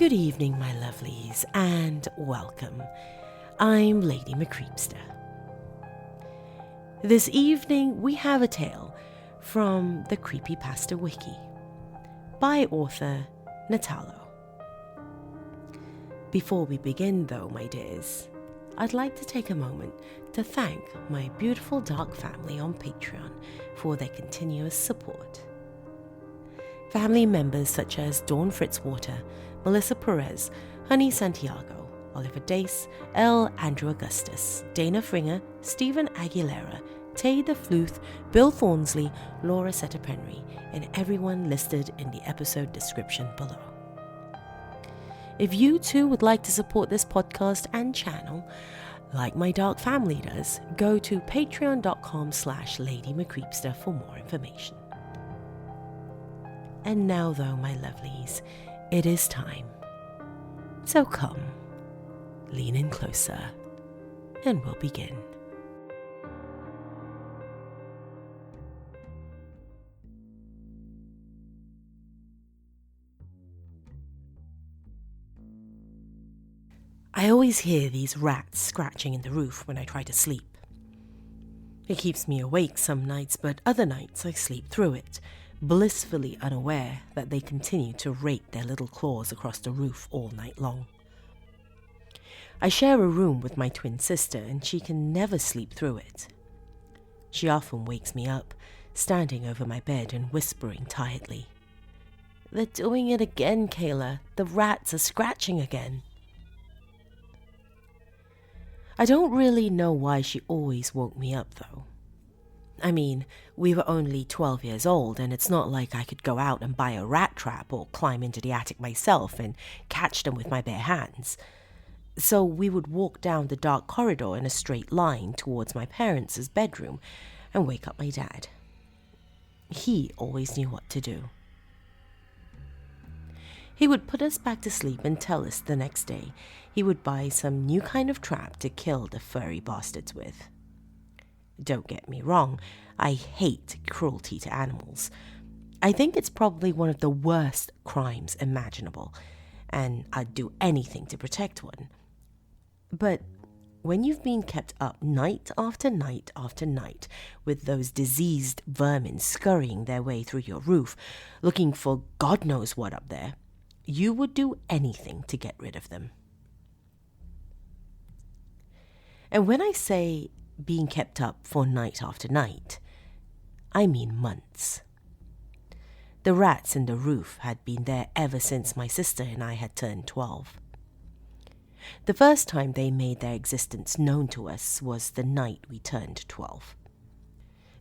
Good evening, my lovelies, and welcome. I'm Lady Creepypasta. This evening we have a tale from the Creepypasta Wiki by author Natalo. Before we begin though, my dears, I'd like to take a moment to thank my beautiful dark family on Patreon for their continuous support. Family members such as Dawn Fritzwater, Melissa Perez, Honey Santiago, Oliver Dace, L. Andrew Augustus, Dana Fringer, Stephen Aguilera, Tay the Fluth, Bill Thornsley, Laura Setapenry, and everyone listed in the episode description below. If you too would like to support this podcast and channel, like my dark family does, go to patreon.com/Lady Creepypasta for more information. And now though, my lovelies, it is time. So come, lean in closer, and we'll begin. I always hear these rats scratching in the roof when I try to sleep. It keeps me awake some nights, but other nights I sleep through it, blissfully unaware that they continue to rake their little claws across the roof all night long. I share a room with my twin sister, and she can never sleep through it. She often wakes me up, standing over my bed and whispering tiredly, "They're doing it again, Keeara. The rats are scratching again." I don't really know why she always woke me up though. I mean, we were only 12 years old, and it's not like I could go out and buy a rat trap or climb into the attic myself and catch them with my bare hands. So we would walk down the dark corridor in a straight line towards my parents' bedroom and wake up my dad. He always knew what to do. He would put us back to sleep and tell us the next day he would buy some new kind of trap to kill the furry bastards with. Don't get me wrong, I hate cruelty to animals. I think it's probably one of the worst crimes imaginable, and I'd do anything to protect one. But when you've been kept up night after night after night with those diseased vermin scurrying their way through your roof, looking for God knows what up there, you would do anything to get rid of them. And when I say being kept up for night after night, I mean months. The rats in the roof had been there ever since my sister and I had turned 12. The first time they made their existence known to us was the night we turned 12.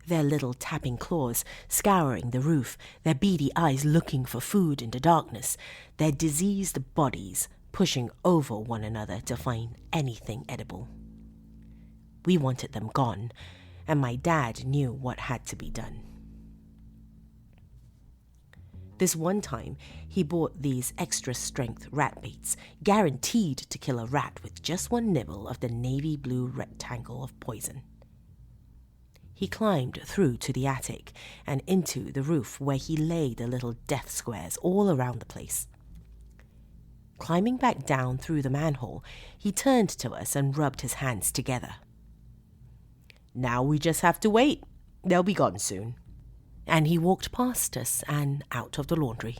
Their little tapping claws scouring the roof, their beady eyes looking for food in the darkness, their diseased bodies pushing over one another to find anything edible. We wanted them gone, and my dad knew what had to be done. This one time, he bought these extra-strength rat baits, guaranteed to kill a rat with just one nibble of the navy blue rectangle of poison. He climbed through to the attic and into the roof, where he laid the little death squares all around the place. Climbing back down through the manhole, he turned to us and rubbed his hands together. "Now we just have to wait. They'll be gone soon." And he walked past us and out of the laundry.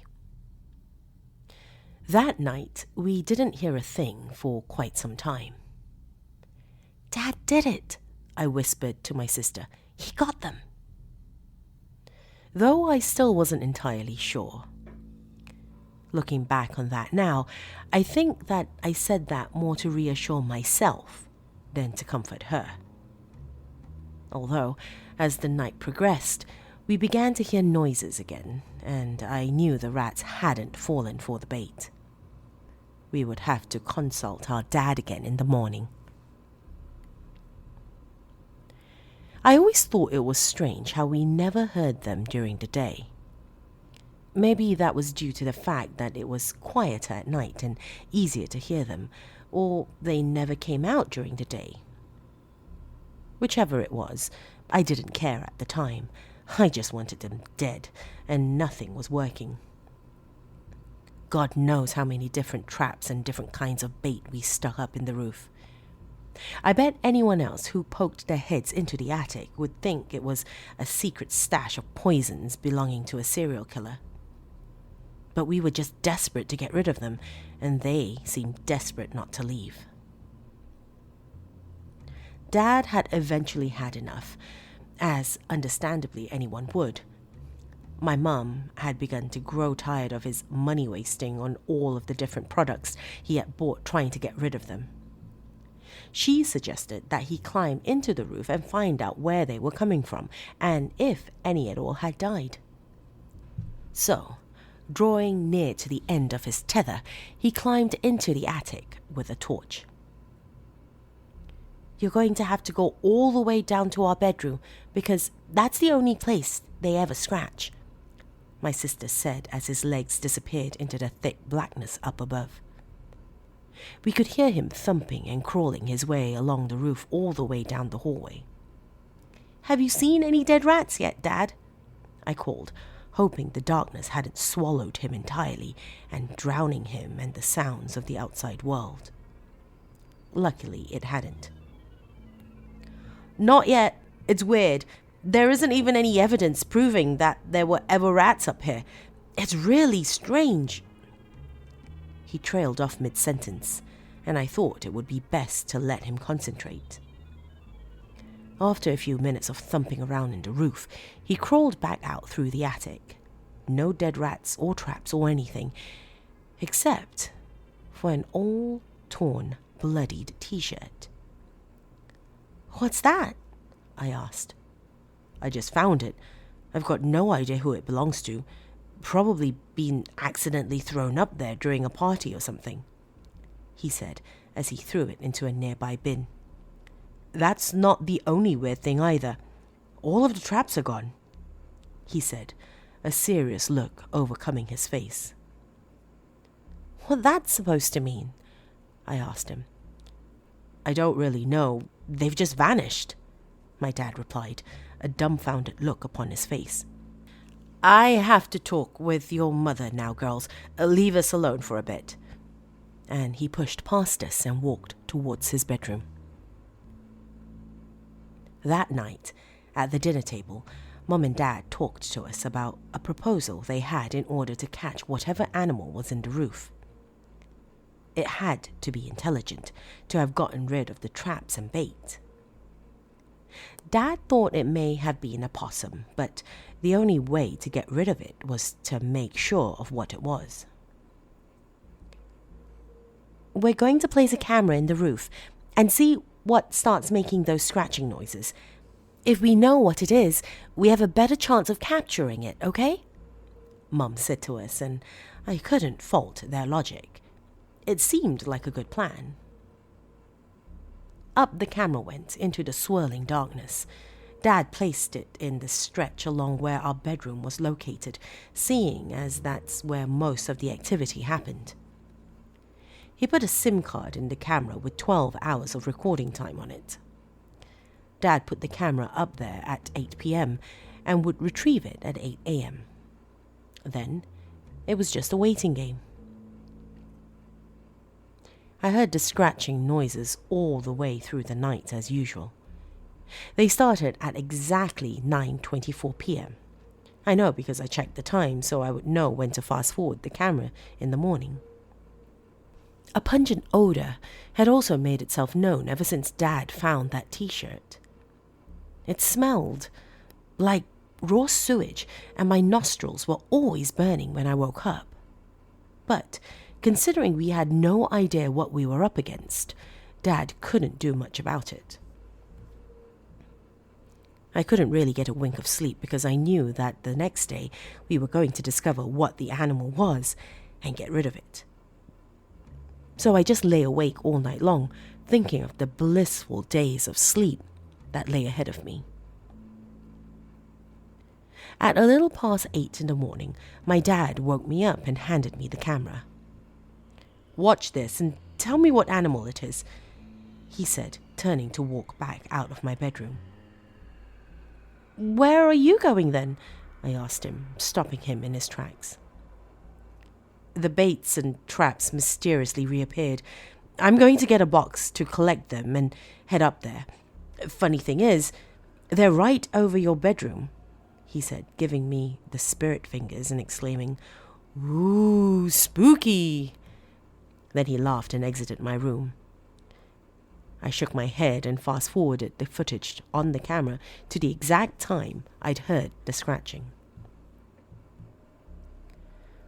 That night, we didn't hear a thing for quite some time. "Dad did it," I whispered to my sister. "He got them." Though I still wasn't entirely sure. Looking back on that now, I think that I said that more to reassure myself than to comfort her. Although, as the night progressed, we began to hear noises again, and I knew the rats hadn't fallen for the bait. We would have to consult our dad again in the morning. I always thought it was strange how we never heard them during the day. Maybe that was due to the fact that it was quieter at night and easier to hear them, or they never came out during the day. Whichever it was, I didn't care at the time. I just wanted them dead, and nothing was working. God knows how many different traps and different kinds of bait we stuck up in the roof. I bet anyone else who poked their heads into the attic would think it was a secret stash of poisons belonging to a serial killer. But we were just desperate to get rid of them, and they seemed desperate not to leave. Dad had eventually had enough, as understandably anyone would. My mum had begun to grow tired of his money wasting on all of the different products he had bought trying to get rid of them. She suggested that he climb into the roof and find out where they were coming from, and if any at all had died. So, drawing near to the end of his tether, he climbed into the attic with a torch. "You're going to have to go all the way down to our bedroom, because that's the only place they ever scratch," my sister said as his legs disappeared into the thick blackness up above. We could hear him thumping and crawling his way along the roof all the way down the hallway. "Have you seen any dead rats yet, Dad?" I called, hoping the darkness hadn't swallowed him entirely and drowning him and the sounds of the outside world. Luckily, it hadn't. "Not yet. It's weird. There isn't even any evidence proving that there were ever rats up here. It's really strange." He trailed off mid-sentence, and I thought it would be best to let him concentrate. After a few minutes of thumping around in the roof, he crawled back out through the attic. No dead rats or traps or anything, except for an old, torn, bloodied T-shirt. "What's that?" I asked. "I just found it. I've got no idea who it belongs to. Probably been accidentally thrown up there during a party or something," he said as he threw it into a nearby bin. "That's not the only weird thing either. All of the traps are gone," he said, a serious look overcoming his face. "What that's supposed to mean?" I asked him. "I don't really know. They've just vanished," my dad replied, a dumbfounded look upon his face. "I have to talk with your mother now, girls. Leave us alone for a bit." And he pushed past us and walked towards his bedroom. That night, at the dinner table, Mum and Dad talked to us about a proposal they had in order to catch whatever animal was in the roof. It had to be intelligent to have gotten rid of the traps and bait. Dad thought it may have been a possum, but the only way to get rid of it was to make sure of what it was. "We're going to place a camera in the roof and see what starts making those scratching noises. If we know what it is, we have a better chance of capturing it, okay?" Mum said to us, and I couldn't fault their logic. It seemed like a good plan. Up the camera went into the swirling darkness. Dad placed it in the stretch along where our bedroom was located, seeing as that's where most of the activity happened. He put a SIM card in the camera with 12 hours of recording time on it. Dad put the camera up there at 8 p.m. and would retrieve it at 8 a.m. Then it was just a waiting game. I heard the scratching noises all the way through the night as usual. They started at exactly 9:24 p.m. I know because I checked the time so I would know when to fast forward the camera in the morning. A pungent odor had also made itself known ever since Dad found that T-shirt. It smelled like raw sewage, and my nostrils were always burning when I woke up. But considering we had no idea what we were up against, Dad couldn't do much about it. I couldn't really get a wink of sleep because I knew that the next day we were going to discover what the animal was and get rid of it. So I just lay awake all night long, thinking of the blissful days of sleep that lay ahead of me. At a little past 8 in the morning, my dad woke me up and handed me the camera. "Watch this and tell me what animal it is," he said, turning to walk back out of my bedroom. "Where are you going then?" I asked him, stopping him in his tracks. The baits and traps mysteriously reappeared. I'm going to get a box to collect them and head up there. Funny thing is, they're right over your bedroom, he said, giving me the spirit fingers and exclaiming, "Ooh, spooky!" Then he laughed and exited my room. I shook my head and fast-forwarded the footage on the camera to the exact time I'd heard the scratching.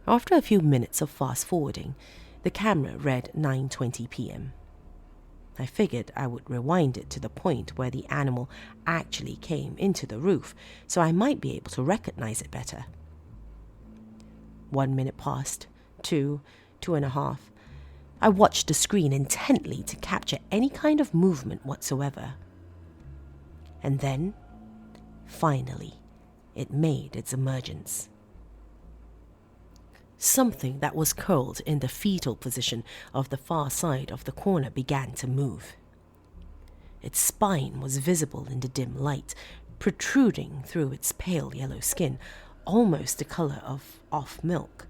After a few minutes of fast-forwarding, the camera read 9:20 p.m. I figured I would rewind it to the point where the animal actually came into the roof, so I might be able to recognize it better. 1 minute passed, 2, 2.5. I watched the screen intently to capture any kind of movement whatsoever. And then, finally, it made its emergence. Something that was curled in the fetal position of the far side of the corner began to move. Its spine was visible in the dim light, protruding through its pale yellow skin, almost the color of off milk.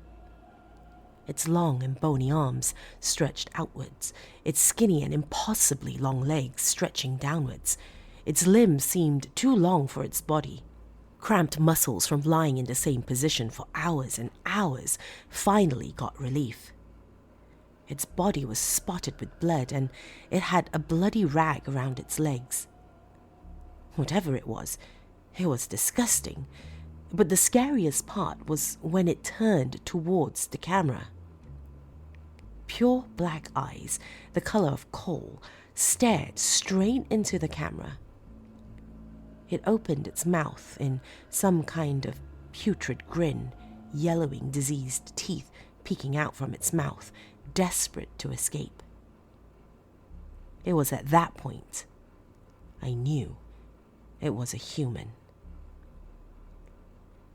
Its long and bony arms stretched outwards, its skinny and impossibly long legs stretching downwards. Its limbs seemed too long for its body. Cramped muscles from lying in the same position for hours and hours finally got relief. Its body was spotted with blood, and it had a bloody rag around its legs. Whatever it was disgusting, but the scariest part was when it turned towards the camera. Pure black eyes, the color of coal, stared straight into the camera. It opened its mouth in some kind of putrid grin, yellowing diseased teeth peeking out from its mouth, desperate to escape. It was at that point I knew it was a human.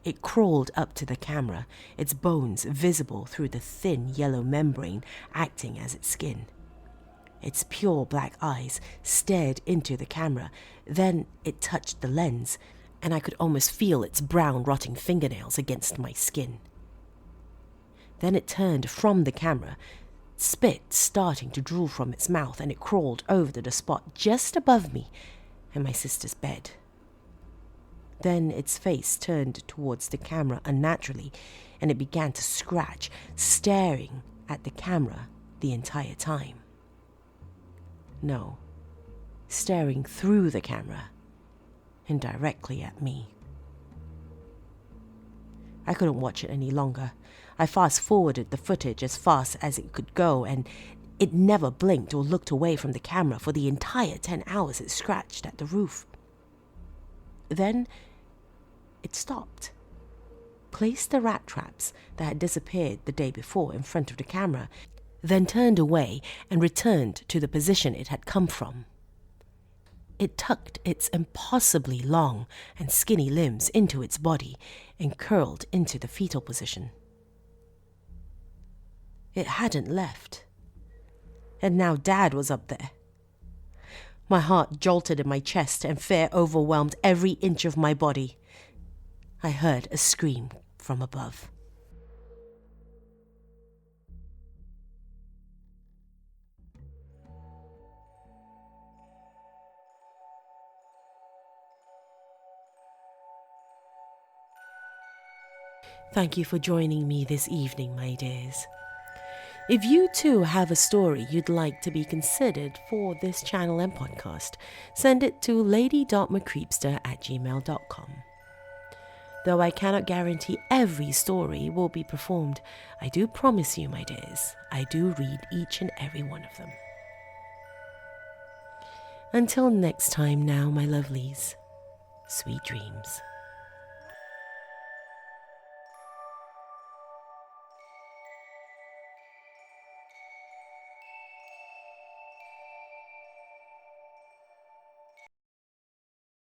It crawled up to the camera, its bones visible through the thin yellow membrane acting as its skin. Its pure black eyes stared into the camera, then it touched the lens, and I could almost feel its brown, rotting fingernails against my skin. Then it turned from the camera, spit starting to drool from its mouth, and it crawled over to the spot just above me and my sister's bed. Then its face turned towards the camera unnaturally, and it began to scratch, staring at the camera the entire time. No, staring through the camera and directly at me. I couldn't watch it any longer. I fast-forwarded the footage as fast as it could go, and it never blinked or looked away from the camera for the entire 10 hours it scratched at the roof. Then it stopped, placed the rat traps that had disappeared the day before in front of the camera, then turned away and returned to the position it had come from. It tucked its impossibly long and skinny limbs into its body and curled into the fetal position. It hadn't left. And now Dad was up there. My heart jolted in my chest and fear overwhelmed every inch of my body. I heard a scream from above. Thank you for joining me this evening, my dears. If you too have a story you'd like to be considered for this channel and podcast, send it to lady.mccreepster@gmail.com. Though I cannot guarantee every story will be performed, I do promise you, my dears, I do read each and every one of them. Until next time now, my lovelies, sweet dreams.